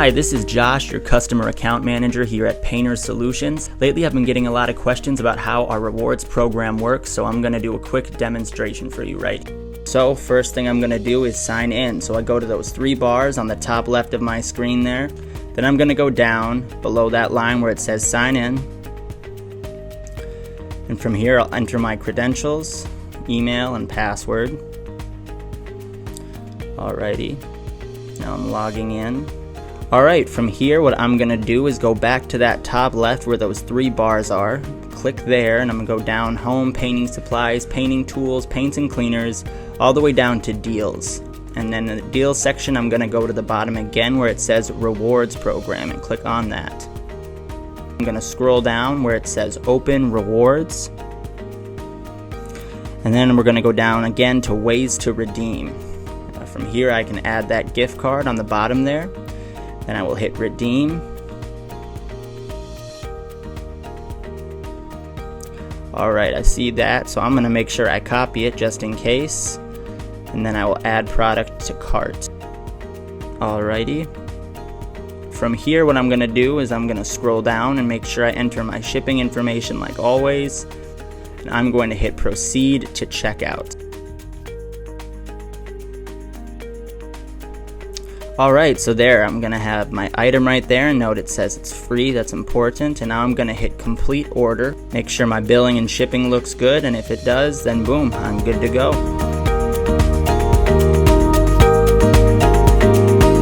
Hi, this is Josh, your customer account manager here at Painter Solutions. Lately I've been getting a lot of questions about how our rewards program works, so I'm going to do a quick demonstration for you, right? So first thing I'm going to do is sign in. So I go to those three bars on the top left of my screen there. Then I'm going to go down below that line where it says sign in. And from here I'll enter my credentials, email, and password. Alrighty, now I'm logging in. Alright, from here what I'm going to do is go back to that top left where those three bars are. Click there and I'm going to go down home, painting supplies, painting tools, paints and cleaners, all the way down to deals. And then in the deals section I'm going to go to the bottom again where it says rewards program and click on that. I'm going to scroll down where it says open rewards. And then we're going to go down again to ways to redeem. From here I can add that gift card on the bottom there. Then I will hit redeem. Alright, I see that, so I'm going to make sure I copy it just in case. And then I will add product to cart. Alrighty. From here what I'm going to do is I'm going to scroll down and make sure I enter my shipping information like always. And I'm going to hit proceed to checkout. Alright, so there, I'm going to have my item right there, and note it says it's free, that's important, and now I'm going to hit complete order, make sure my billing and shipping looks good, and if it does, then boom, I'm good to go.